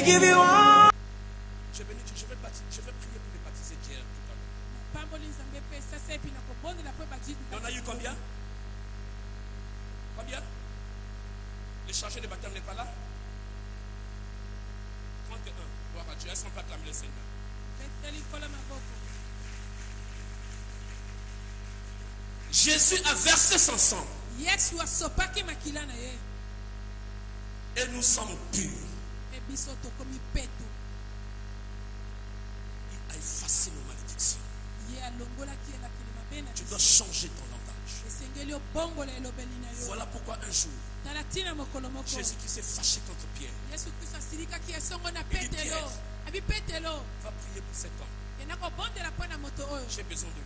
give you all. Je vais prier pour les baptisés d'hier tout à l'heure. Il y en a eu combien? Combien? Le chargé de baptême n'est pas là? 31. Gloire à Dieu. Est-ce qu'on peut acclamer le Seigneur? Jésus a versé son sang. Et nous sommes purs. Il a effacé nos malédictions. Tu dois changer ton langage. Voilà pourquoi un jour, Jésus qui s'est fâché contre Pierre. Il dit, Pierre, va prier pour cet homme. J'ai besoin de lui.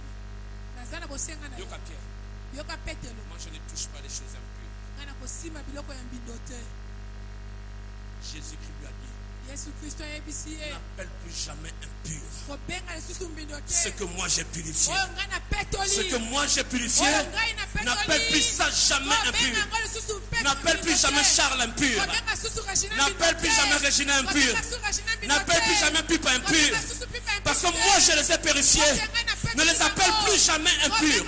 Yoka Pierre. Moi je ne touche pas les choses impures. Jésus-Christ lui a dit, n'appelle plus jamais impur ce que moi j'ai purifié. Ce que moi j'ai purifié, n'appelle plus ça jamais impur. N'appelle plus jamais Charles impur. N'appelle plus jamais Régina impur. N'appelle plus jamais Pipa impur. Parce que moi je les ai purifiés. Ne les appelle plus jamais impurs.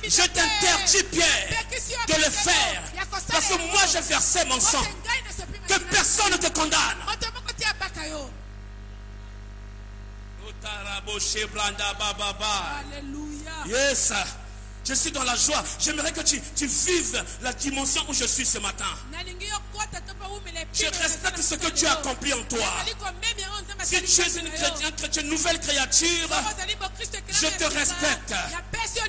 Je t'interdis, Pierre, de le faire. Parce que moi j'ai versé mon sang. Que personne ne te condamne. Alléluia. Yes. Je suis dans la joie. J'aimerais que tu vives la dimension où je suis ce matin. Je respecte ce que tu as accompli en toi. Si tu es une nouvelle créature, je te respecte.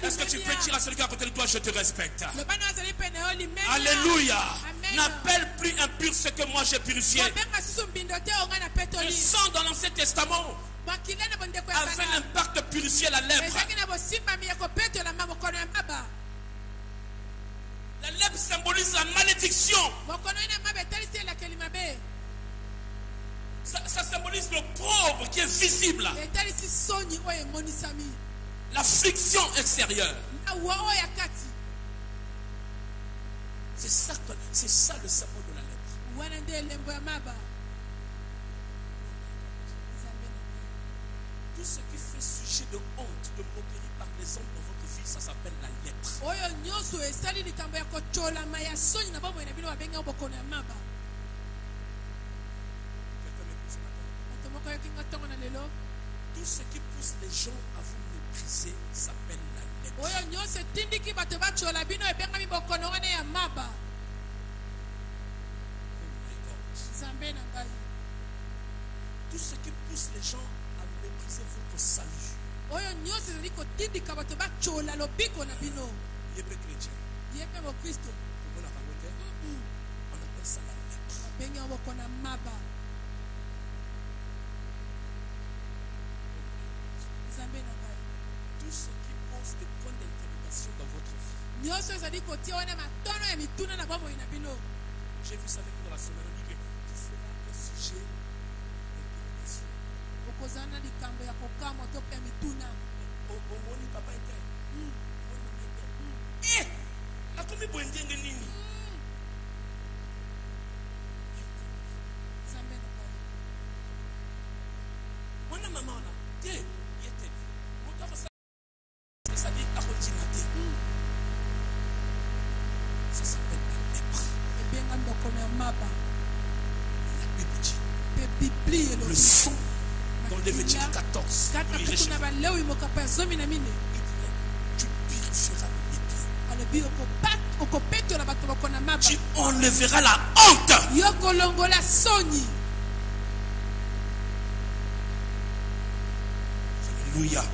Est-ce que tu peux dire à celui qui est à côté de toi, je te respecte? Alléluia. N'appelle plus impur ce que moi j'ai purifié. Le sang dans l'Ancien Testament avait l'impact de purifier la lèpre. La lèpre symbolise la malédiction. Ça symbolise l'opprobre qui est visible. L'affliction extérieure. C'est ça le symbole de la lèpre. Tout ce qui fait sujet de honte, de moquerie par les hommes dans votre vie, ça s'appelle la lèpre. Tout ce qui pousse les gens à vous mépriser s'appelle la lèpre. Tout ce qui pousse les gens à mépriser votre salut. Il est pas chrétien. On appelle ça la lèpre. Tout ce qui pose des points d'interrogation dans votre vie. J'ai vu ça avec vous dans la semaine. On dit que tu seras un sujet d'interrogation. On dit papa interne. Eh! La combien de points nini? On a maman là. Tiens, il était. Ça dit à continuer. Ça s'appelle la lèpre. La Bible dit. Le sang dans Lévitique 14. Il dit, tu purifieras mes pieds. Tu enlèveras la honte. Alléluia.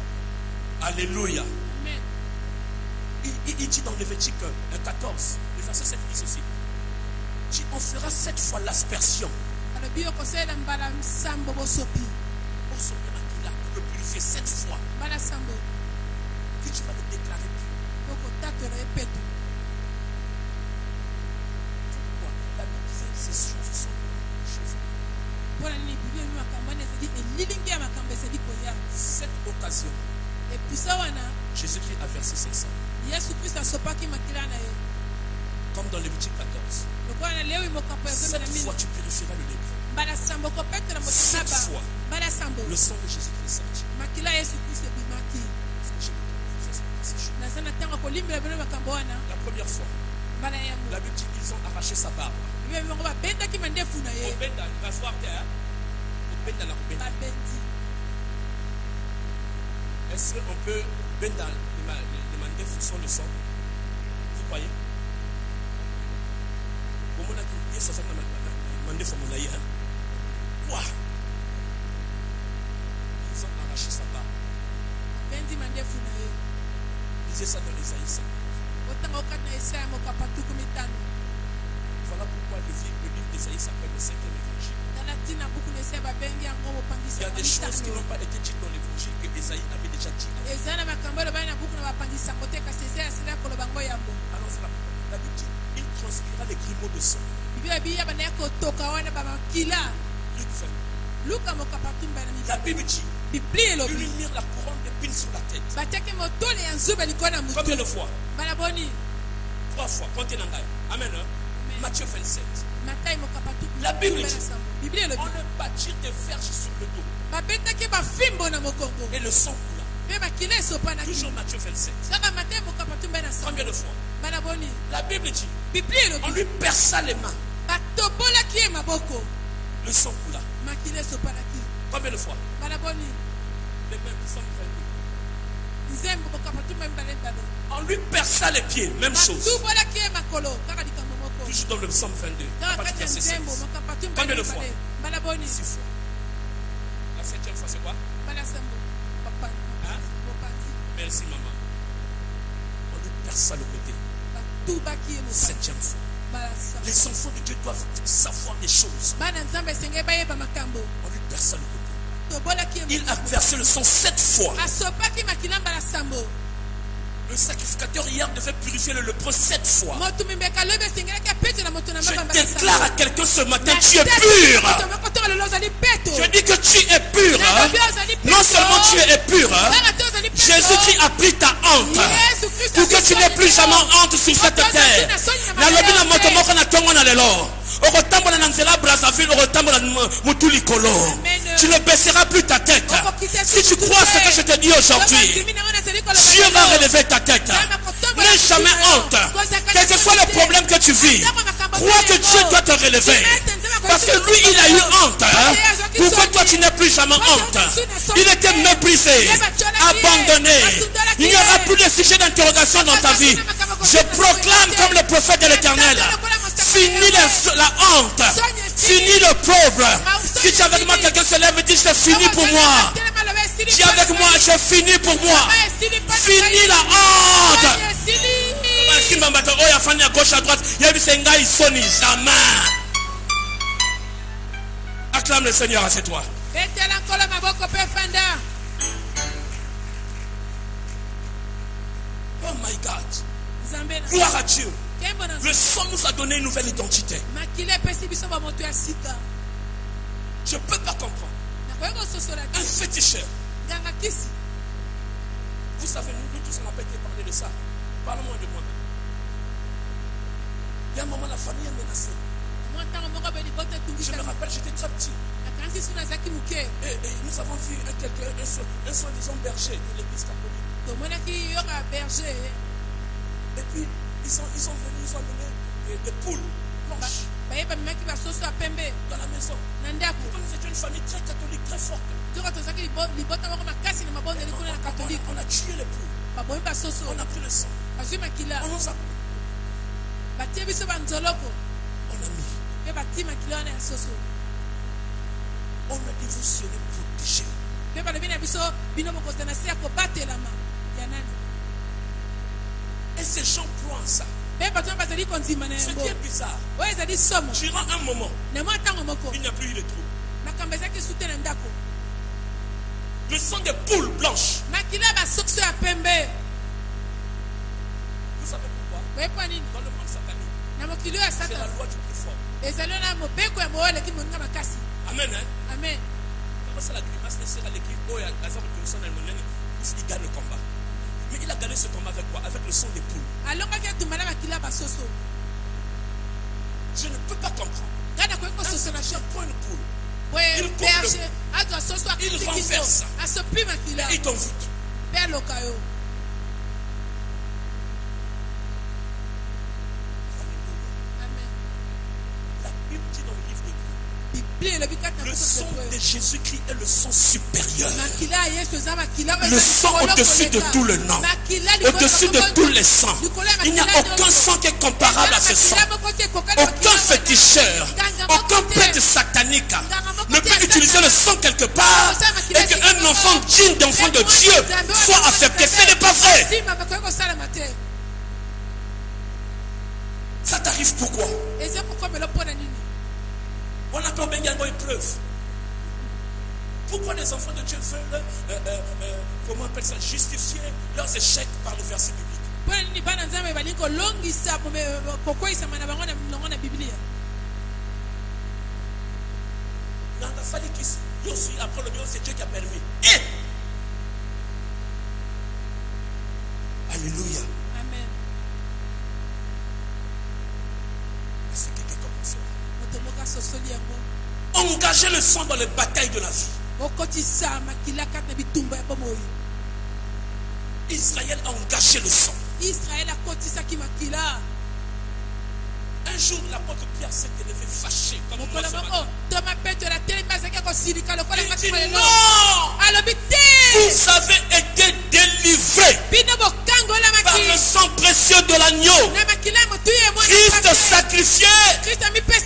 Alléluia. Amen. Il dit dans Lévitique 14, le verset 7 dit ceci. Tu en feras 7 fois l'aspersion. Le purifier 7 fois. Que tu vas le déclarer pur. Pourquoi? La Bible dit que ces choses sont cette occasion, Jésus-Christ a versé son sang. Comme dans Lévitique 14. 7 fois tu purifieras le lépreux. Cette fois, le sang de Jésus-Christ est sorti. La première fois, la Bible dit qu'ils ont arraché sa barbe. Est-ce qu'on peut demander fonction le sang? Vous croyez? Quoi? Ils ont arraché sa barbe. Lisez ça dans l'Ésaïe 50. Voilà pourquoi le livre d'Ésaïe s'appelle le 5e évangile. Il y a des choses qui n'ont pas été dites dans l'évangile que Ésaïe avait déjà dit. Alors la Bible dit, il transpira les grumeaux de sang. La Bible dit, il lui mirent la couronne d'épines sur la tête. Combien de fois? 3 fois. Comptez dans Gaïa. Amen. Matthieu 27. La Bible dit, on le bâtit des verges sur le dos. Et le sang coula. Toujours Matthieu 27. Combien de fois? La Bible dit, on lui perça les mains. Le sang coula. Combien de fois? Les mêmes sont on lui perça les pieds, même chose. Toujours dans le psaume 22. Combien de fois? 6 fois. La 7e fois, c'est quoi? Hein? Merci, maman. On lui perça le côté. 7e fois. Les enfants de Dieu doivent savoir des choses. On lui perça le côté. Il a versé le sang 7 fois. Le sacrificateur hier devait purifier le lépreux 7 fois. Je déclare à quelqu'un ce matin, tu es pur. Je dis que tu es pur. Non seulement tu es pur, Jésus qui a pris ta honte pour que tu n'aies plus jamais honte sur cette terre. Tu ne baisseras plus ta tête. Si tu crois ce que je te dis aujourd'hui, Dieu va relever ta tête. N'aie jamais honte. Quel que soit le problème que tu vis, crois que Dieu doit te relever. Parce que lui, il a eu honte. Pour que toi, tu n'aies plus jamais honte. Il était méprisé, abandonné. Il n'y aura plus de sujet d'interrogation dans ta vie. Je proclame comme le prophète de l'Éternel. Fini la honte. Fini le pauvre. Si tu es avec moi, quelqu'un se lève et dit c'est fini pour moi. Tu es avec moi, c'est fini pour moi. Fini la honte. Si ma bateau, il y a fini à gauche, à droite. Il y a eu ces gars, ils sonnent. Amen. Acclame le Seigneur, c'est toi. Oh my God. Gloire à Dieu. Le sang nous a donné une nouvelle identité. Je ne peux pas comprendre. Un féticheur. Vous savez, nous tous, on n'a pas été parlé de ça. Parle-moi de moi-même. Il y a un moment, la famille est menacée. Je me rappelle, j'étais très petit. Et nous avons vu un soi-disant berger de l'église catholique. Et puis, ils sont venus, ils ont amené des poules blanches dans la maison. Comme nous étions une famille très catholique, très forte. On a tué les poules. On a pris le sang. On nous a on a dit vous serez protégés. Et ces gens croient en ça. Ce qui est bizarre, durant un moment, il n'y a plus eu de trouble. Le sang des poules blanches. Vous savez pourquoi? Dans le monde satanique, c'est la loi du plus fort. Amen. Amen. C'est la grimace nécessaire à l'équipe. Il gagne le combat. Mais il a gagné ce combat avec quoi? Avec le sang des poules. Je ne peux pas comprendre. prend une poule. Il renverse et il t'envoûte. Le sang de Jésus-Christ est le sang supérieur. Le sang au-dessus de tout le nom. Au-dessus de tous les sangs. Il n'y a aucun sang qui est comparable à ce sang. Aucun féticheur, aucun prêtre satanique ne peut utiliser le sang quelque part et qu'un enfant digne d'enfant de Dieu soit affecté. Ce n'est pas vrai. Ça t'arrive pourquoi? On appelle également épreuve. Pourquoi les enfants de Dieu veulent, comment on appelle ça, justifier leurs échecs par le verset biblique? Après le mieux, c'est Dieu qui a permis. Alléluia. Amen. C'est quelqu'un comme ça. Engager le sang dans les batailles de la vie. Israël a engagé le sang. Un jour, l'apôtre Pierre s'est élevé fâché. Il dit non, vous avez été délivrés par le sang précieux de l'agneau. Christ sacrifié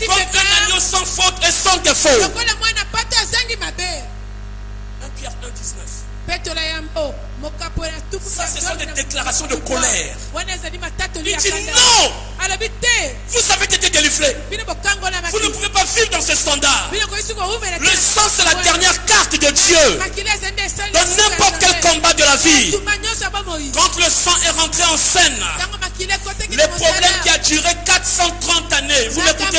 comme un agneau sans faute et sans défaut. 1 Pierre 1,19. Ça, ce sont des déclarations de colère. Il dit non, vous avez été délivrés. Vous ne pouvez pas vivre dans ce standard. Le sang, c'est la dernière carte de Dieu dans n'importe quel combat de la vie. Quand le sang est rentré en scène, le problème qui a duré 430 années, vous m'écoutez?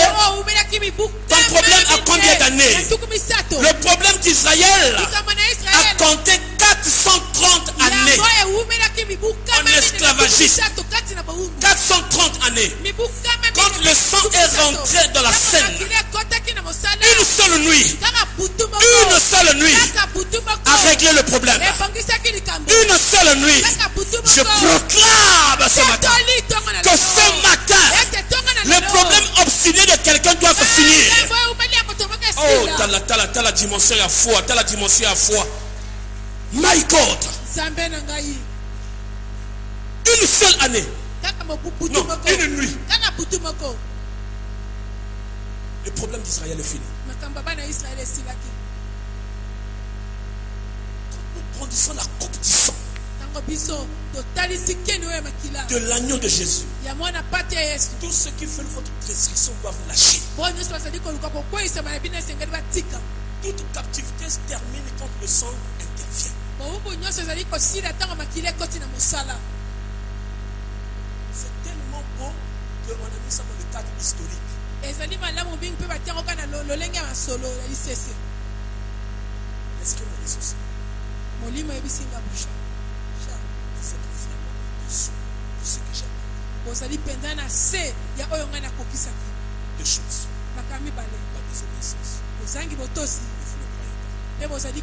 Ton problème a combien d'années? Le problème d'Israël a compté 430 années en esclavagisme. 430 années. Quand le sang est rentré dans la scène, une seule nuit a réglé le problème. Une seule nuit. Je proclame ce matin que ce matin, le problème obstiné de quelqu'un doit se finir. Oh, t'as la dimension à foi, t'as la dimension à foi. My God. Une seule année. Non, une nuit. Le problème d'Israël est fini. Quand nous brandissons la coupe du sang de l'agneau de Jésus, tous ceux qui veulent votre destruction doivent lâcher. Toute captivité se termine quand le sang intervient. C'est tellement beau qu'on a mis ça dans le cadre historique. Est-ce que nous les aussi? C'est vraiment au-dessous de ce que j'aime. Deux choses. La désobéissance. Et vous ne croyez pas.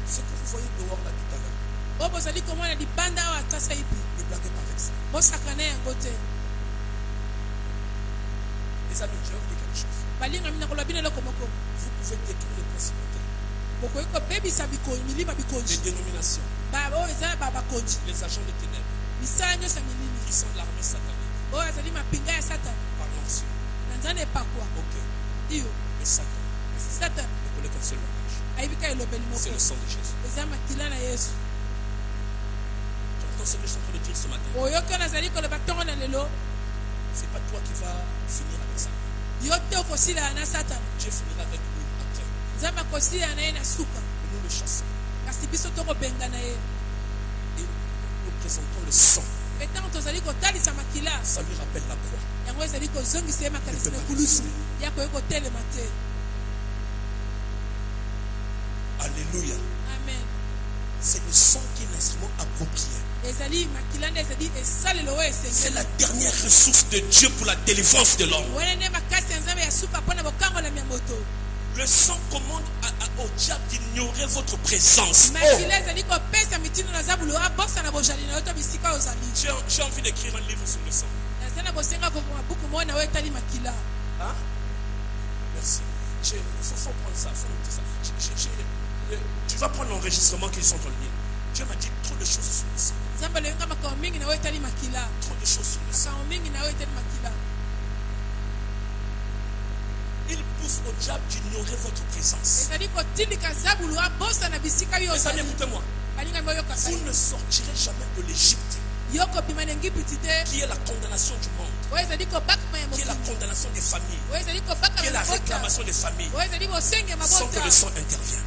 Ce que vous voyez dehors là tout à l'heure, ne blaguez pas avec ça. Les amis, je vais vous dire quelque chose. Vous pouvez détruire les principautés, les dénominations, les agents de ténèbres qui sont de l'armée satanique par l'ancien. Ok. Mais Satan ne connaît qu'un seul langage. C'est le sang de Jésus. J'entends ce que je suis en train de dire ce matin. C'est pas toi qui vas finir avec ça. Dieu finira avec lui après. Nous le chassons. Et nous présentons le sang. Ça lui rappelle la croix. Alléluia. Amen. C'est le sang qui est l'instrument approprié. C'est la dernière ressource de Dieu pour la délivrance de l'homme. Le sang commande au diable d'ignorer votre présence. Oh. J'ai envie d'écrire un livre sur le sang. Hein? Merci. Il faut prendre ça. Tu vas prendre l'enregistrement qu'ils sont en ligne. Dieu m'a dit trop de choses sur le sang. Trop de choses sur le sang. Il pousse au diable d'ignorer votre présence. Mes amis, écoutez-moi. Vous ne sortirez jamais de l'Égypte, qui est la condamnation du monde, qui est la condamnation des familles, qui est la réclamation des familles, sans que le sang intervienne.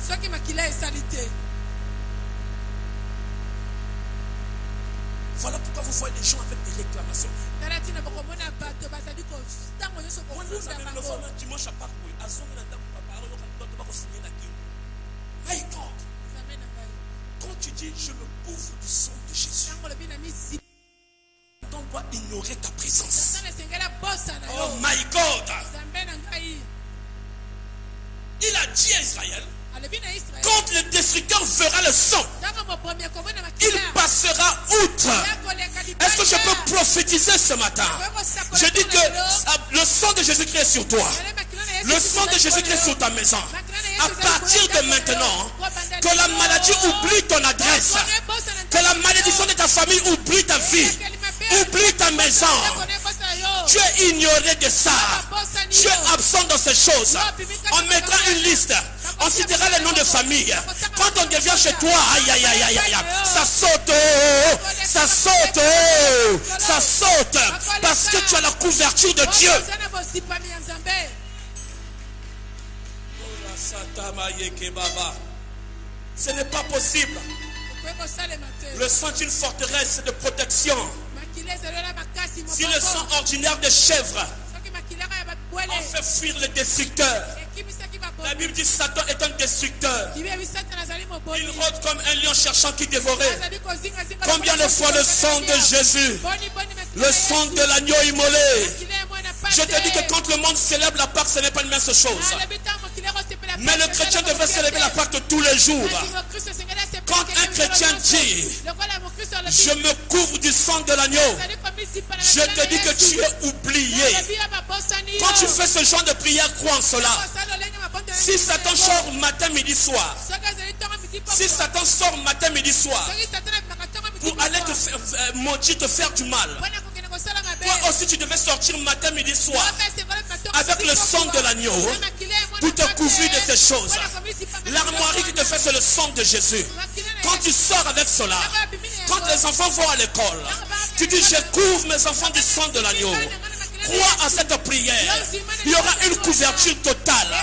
Voilà pourquoi vous voyez des gens avec des réclamations. Quand tu dis je me couvre du sang de Jésus, on doit ignorer ta présence. Oh my God! Il a dit à Israël, quand le destructeur fera le sang, il passera outre. Est-ce que je peux prophétiser ce matin? Je dis que le sang de Jésus-Christ est sur toi. Le sang de Jésus-Christ est sur ta maison. À partir de maintenant, que la maladie oublie ton adresse. Que la malédiction de ta famille oublie ta vie. Oublie ta maison. Tu es ignoré de ça. Tu es absent dans ces choses. On mettra une liste. On citera les noms de famille. Quand on devient chez toi, aïe aïe aïe aïe aïe, ça saute, ça saute, ça saute. Parce que tu as la couverture de Dieu. Ce n'est pas possible. Le sang est une forteresse de protection. Si le sang ordinaire de chèvre on fait fuir le destructeur. La Bible dit Satan est un destructeur. Il rôde comme un lion cherchant qui dévorait. Combien de fois le sang de Jésus, le sang de l'agneau immolé. Je te dis que quand le monde célèbre la Pâque, ce n'est pas une mince chose. Mais le chrétien devrait célébrer la Pâque tous les jours. Quand un chrétien dit je me couvre du sang de l'agneau, je te dis que tu es oublié. Quand tu fais ce genre de prière, crois en cela. Si Satan sort matin, midi, soir, si Satan sort matin, midi, soir pour aller te faire maudire, te faire du mal, toi aussi tu devais sortir matin, midi, soir avec le sang de l'agneau pour te couvrir de ces choses. L'armoirie qui te fait, c'est le sang de Jésus. Quand tu sors avec cela, quand les enfants vont à l'école, tu dis je couvre mes enfants du sang de l'agneau. Crois à cette prière. Il y aura une couverture totale.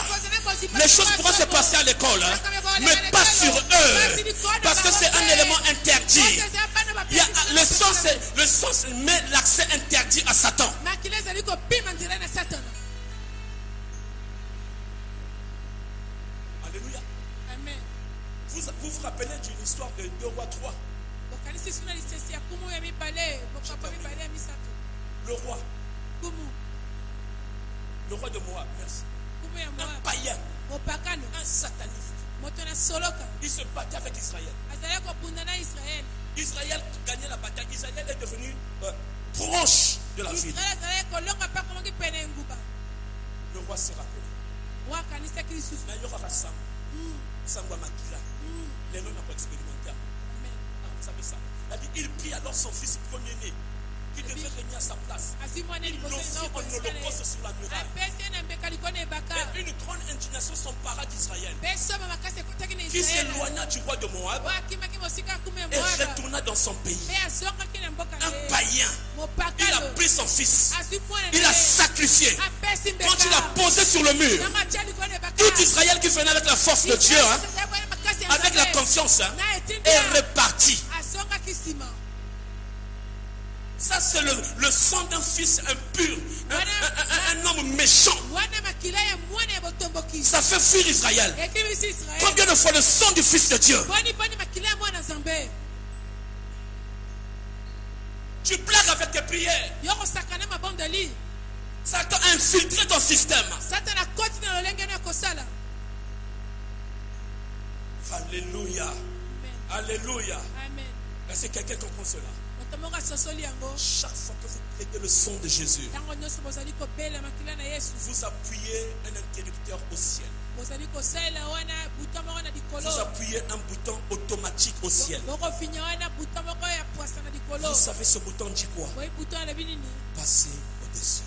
Les choses pourront se passer à l'école, mais pas sur eux, parce que c'est un élément interdit. Le sang met l'accès interdit à Satan. Alléluia. Vous vous rappelez d'une histoire de 2 rois 3. Le roi de Moab, merci. Un païen, un sataniste. Il se battait avec Israël. Israël gagnait la bataille. Israël est devenu proche de la ville. Le roi s'est rappelé. Les noms n'ont pas expérimenté. Vous savez ça. Il prit alors son fils premier-né, qui devait régner à sa place. Il l'offrit en holocauste sur la muraille. Et une grande indignation s'empara d'Israël, qui s'éloigna du roi de Moab et retourna dans son pays. Un païen, il a pris son fils, il a sacrifié. Quand il a posé sur le mur, tout Israël qui venait avec la force de Dieu, avec la confiance, est reparti. Ça c'est le sang d'un fils impur, un homme méchant. Ça fait fuir Israël. Combien de fois le sang du fils de Dieu Tu blagues avec tes prières. Satan a infiltré ton système. Alléluia. Alléluia. Est-ce que quelqu'un comprend cela? Chaque fois que vous prêtez le son de Jésus, vous appuyez un interrupteur au ciel. Vous appuyez un bouton automatique au ciel. Vous savez ce bouton dit quoi? Passer au-dessus.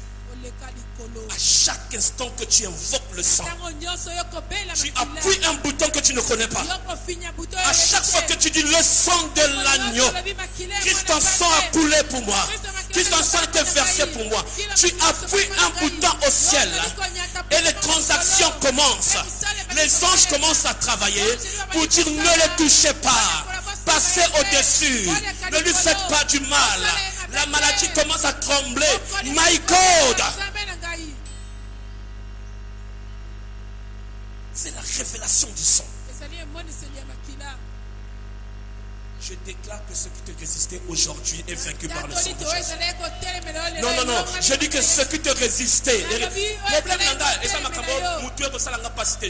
À chaque instant que tu invoques le sang, tu appuies un bouton que tu ne connais pas. À chaque fois que tu dis le sang de l'agneau, Christ ton sang a coulé pour moi, Christ ton sang a été versé pour moi, tu appuies un bouton au ciel et les transactions commencent. Les anges commencent à travailler pour dire ne le touchez pas, passez au-dessus, ne lui faites pas du mal. La maladie commence à trembler. My God! C'est la révélation du sang. Je déclare que ceux qui te résistaient aujourd'hui est vaincu par le sang de Jésus. Non, non, non. Je dis que ceux qui te résistaient.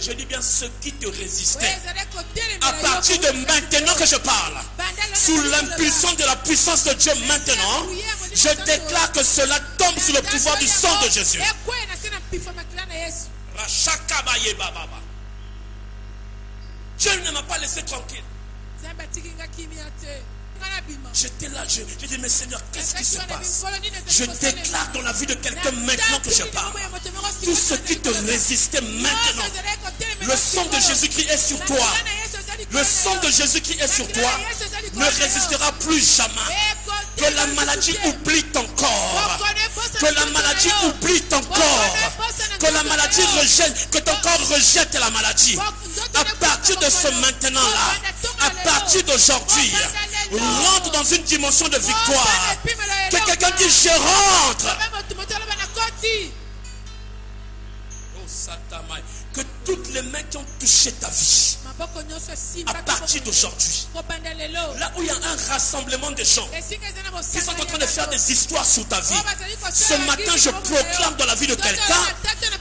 Je dis bien ceux qui te résistaient. À partir de maintenant que je parle, sous l'impulsion de la puissance de Dieu maintenant, je déclare que cela tombe sous le pouvoir du sang de Jésus. Dieu ne m'a pas laissé tranquille. J'étais là, je dis mais Seigneur, qu'est-ce qui se passe? Je déclare dans la vie de quelqu'un maintenant que je parle. Tous ceux qui te résistaient maintenant, le sang de Jésus-Christ est sur toi. Le sang de Jésus-Christ est sur toi ne résistera plus jamais. Que la maladie oublie ton corps. Que la maladie oublie ton corps. Que la maladie rejette, que ton corps rejette la maladie. À partir de ce maintenant-là, à partir d'aujourd'hui, rentre dans une dimension de victoire. Que quelqu'un dise je rentre. Que toutes les mains qui ont touché ta vie, à partir d'aujourd'hui, là où il y a un rassemblement de gens qui sont en train de faire des histoires sur ta vie, ce matin je proclame dans la vie de quelqu'un,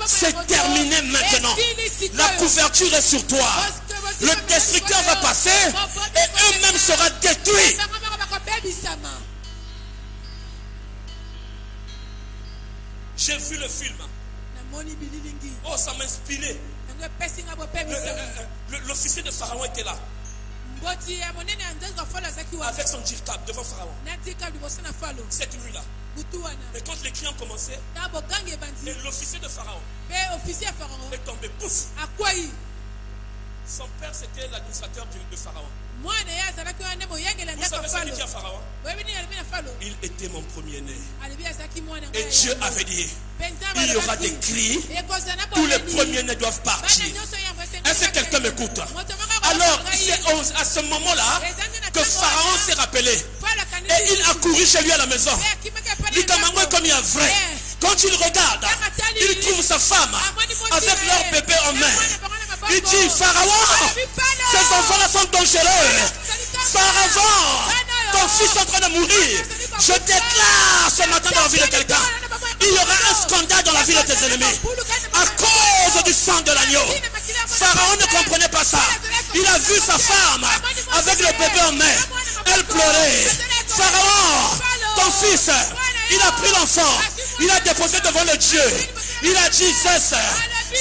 c'est terminé maintenant. La couverture est sur toi. Le destructeur va passer et eux-mêmes seront détruits. J'ai vu le film. Oh, ça m'a inspiré. L'officier de Pharaon était là. Avec son djirkab devant Pharaon. Cette nuit-là. Et quand les cris ont commencé, et l'officier de Pharaon est tombé. Pouf. Son père, c'était l'administrateur de Pharaon. Vous savez ce qu'il dit à Pharaon? Il était mon premier-né. Et Dieu avait dit, il y aura des cris, tous les premiers-nés doivent partir. Est-ce que quelqu'un m'écoute? Alors, c'est à ce moment-là que Pharaon s'est rappelé. Et il a couru chez lui à la maison. Il comme il est vrai. Quand il regarde, il trouve sa femme avec leur bébé en main. Il dit, Pharaon, ces enfants-là sont dangereux. Pharaon, ton fils est en train de mourir. Je déclare ce matin dans la vie de quelqu'un, il y aura un scandale dans la vie de tes ennemis à cause du sang de l'agneau. Pharaon ne comprenait pas ça. Il a vu sa femme avec le bébé en main. Elle pleurait. Pharaon, ton fils, il a pris l'enfant. Il a déposé devant le Dieu. Il a dit, cesse,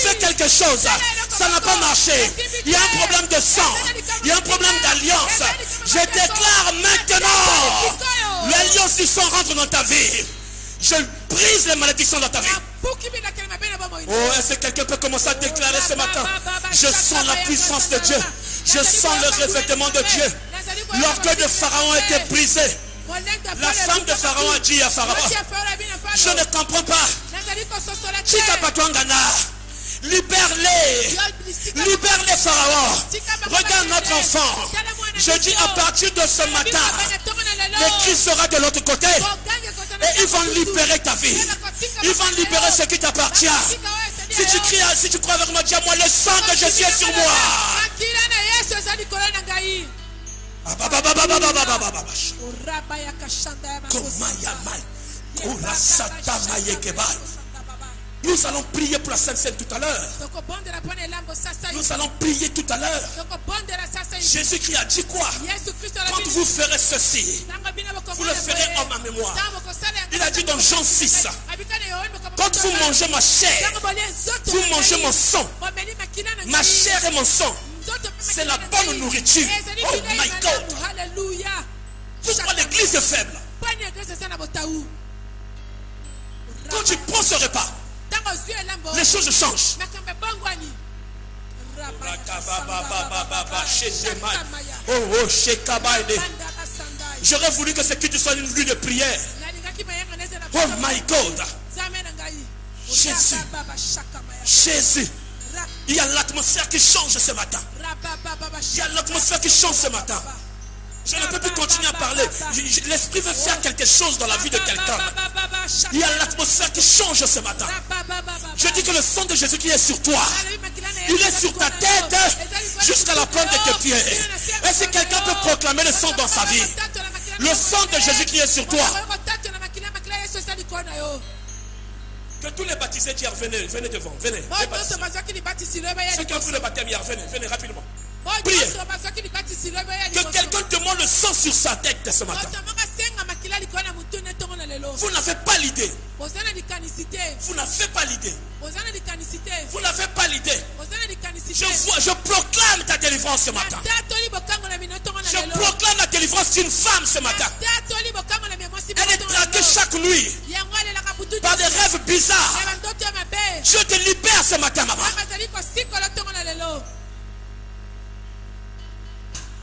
fais quelque chose. Ça n'a pas marché. Il y a un problème de sang. Il y a un problème d'alliance. Je déclare maintenant, l'alliance du sang rentre dans ta vie. Je brise les malédictions dans ta vie. Oh, est-ce que quelqu'un peut commencer à déclarer ce matin? Je sens la puissance de Dieu. Je sens le revêtement de Dieu. L'orgueil de Pharaon a été brisé. La femme de Pharaon a dit à Pharaon, je ne comprends pas. Libère-les. Libère-les, Pharaon. Regarde notre enfant. Je dis à partir de ce matin, le Christ sera de l'autre côté. Et ils vont libérer ta vie. Ils vont libérer ce qui t'appartient. Si tu cries, si tu crois avec moi, dis à moi, le sang de Jésus est sur moi. Nous allons prier pour la Sainte Seine tout à l'heure. Nous allons prier tout à l'heure. Jésus-Christ a dit quoi? Quand vous ferez ceci, vous le ferez en ma mémoire. Il a dit dans Jean 6, quand vous mangez ma chair, vous mangez mon sang. Ma chair et mon sang, c'est la bonne nourriture. Oh my God. Pourquoi l'église est faible? Quand tu prends ce repas, les choses changent. J'aurais voulu que ce culte soit une nuit de prière. Oh my God. Jésus. Jésus. Il y a l'atmosphère qui change ce matin. Il y a l'atmosphère qui change ce matin. Je ne peux plus continuer à parler. L'esprit veut faire quelque chose dans la vie de quelqu'un. Il y a l'atmosphère qui change ce matin. Je dis que le sang de Jésus qui est sur toi, il est sur ta tête jusqu'à la pointe de tes pieds. Et si quelqu'un peut proclamer le sang dans sa vie, le sang de Jésus qui est sur toi. Que tous les baptisés hier, venez devant, venez. Ceux qui ont pris le baptême hier, venez rapidement. Priez. Que quelqu'un demande le sang sur sa tête ce matin. Vous n'avez pas l'idée. Vous n'avez pas l'idée. Vous n'avez pas l'idée. Je proclame ta délivrance ce matin. Je proclame la délivrance d'une femme ce matin. Elle est traquée chaque nuit par des rêves bizarres. Je te libère ce matin, maman.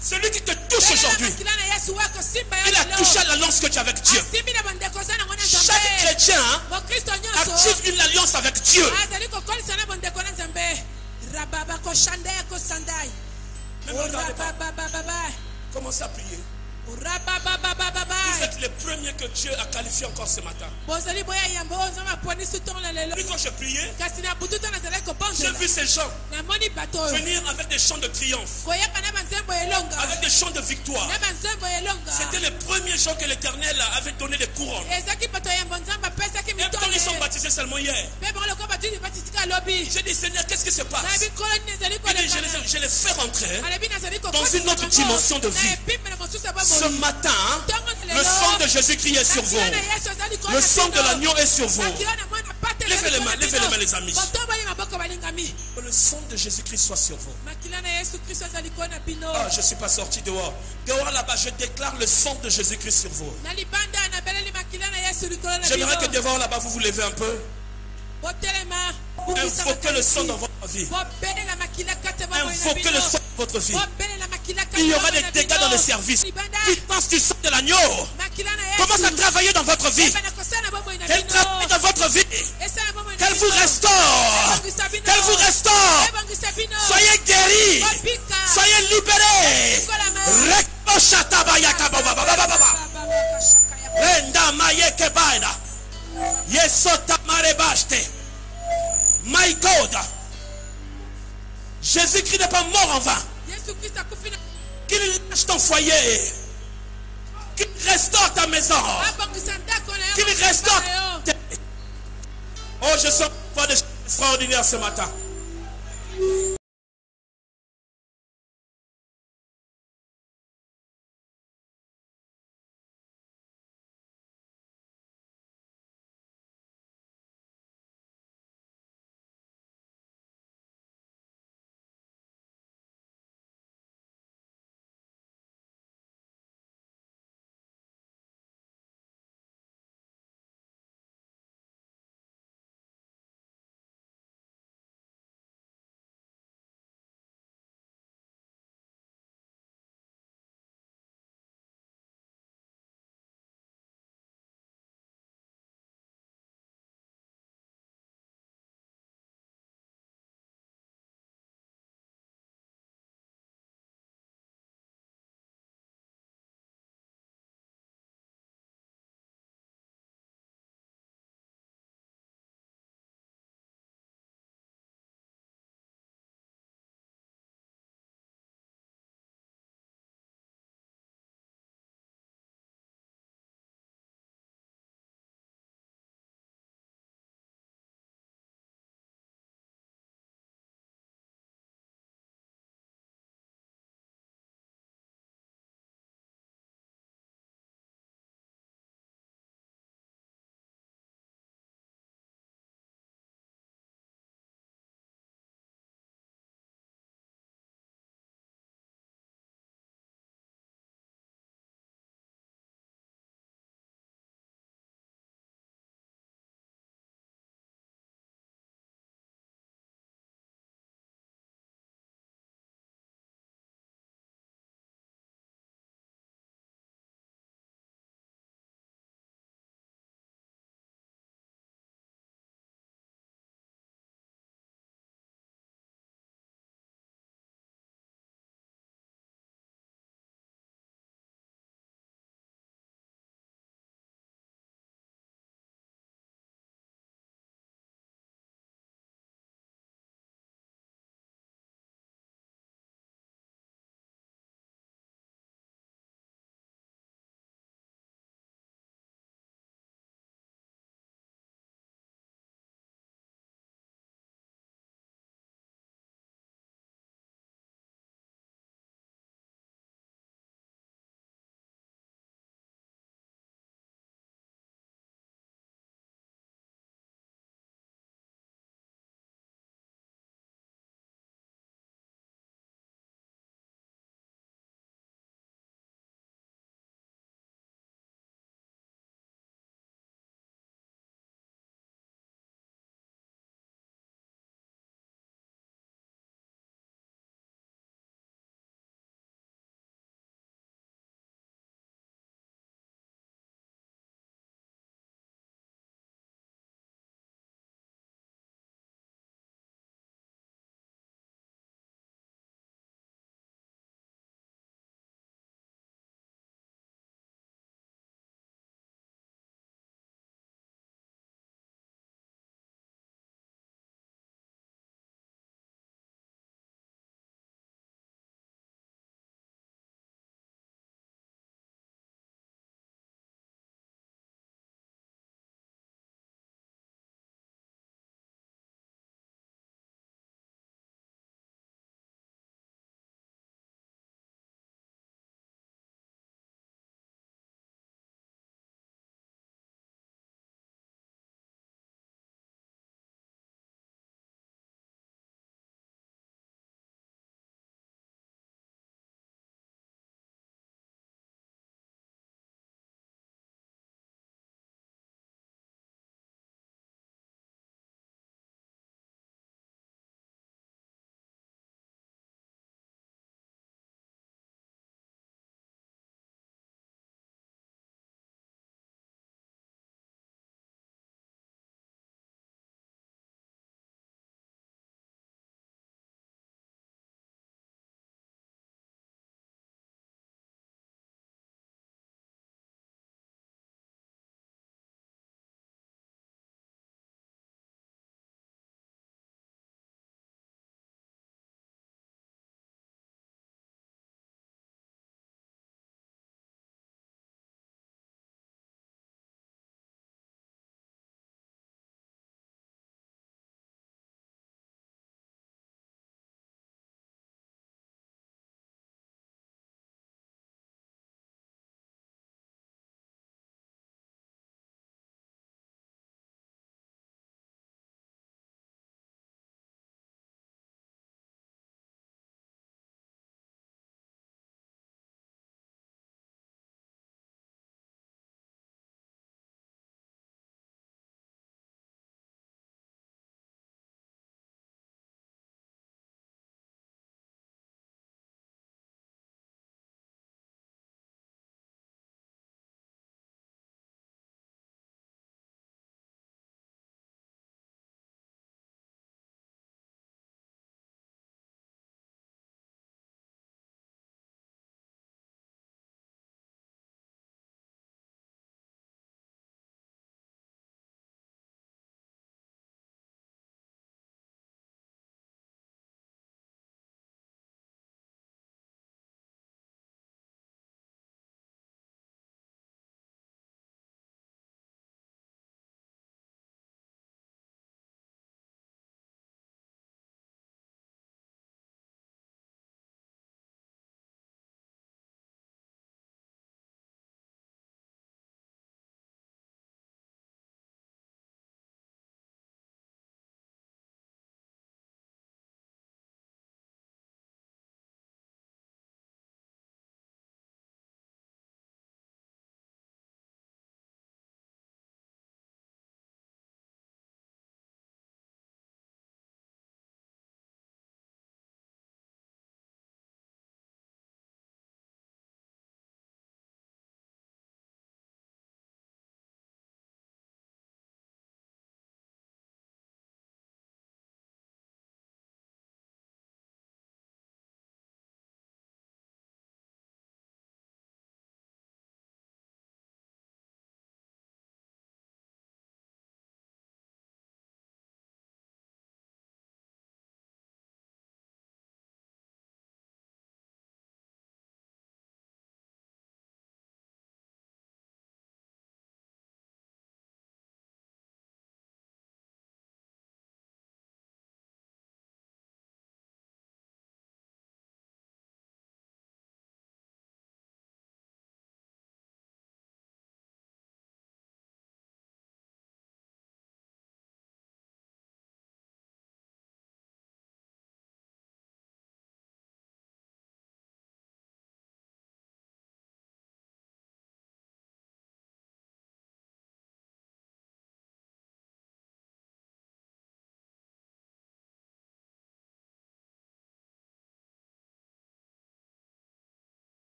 Celui qui te touche aujourd'hui, il a touché l'alliance que tu as avec Dieu. Chaque chrétien active une alliance avec Dieu. Commencez à prier. Vous êtes les premiers que Dieu a qualifiés encore ce matin. Puis quand je priais, j'ai vu ces gens venir avec des chants de triomphe, avec des chants de victoire. C'était les premiers gens que l'Éternel avait donné des couronnes. Et quand ils sont baptisés seulement hier, j'ai dit Seigneur, qu'est-ce qui se passe? Je les fais rentrer dans une autre dimension de vie. Ce matin, le sang de Jésus-Christ est sur vous. Le sang de l'agneau est sur vous. Levez les mains les amis. Que le sang de Jésus-Christ soit sur vous. Ah, je ne suis pas sorti dehors. Dehors là-bas, je déclare le sang de Jésus-Christ sur vous. J'aimerais que dehors là-bas, vous vous levez un peu. Invoquez le sang dans votre vie. Invoquez le sang dans votre vie. Il y aura des dégâts dans le service. Puissance du sang de l'agneau commence à travailler dans votre vie. Elle travaille dans votre vie. Qu'elle vous restaure. Qu'elle vous restaure. Soyez guéris. Soyez libérés. My God. Jésus-Christ n'est pas mort en vain. Qu'il lâche ton foyer. Qu'il restaure ta maison. Qu'il restaure ta... Oh, je sens pas de choses extraordinaires ce matin.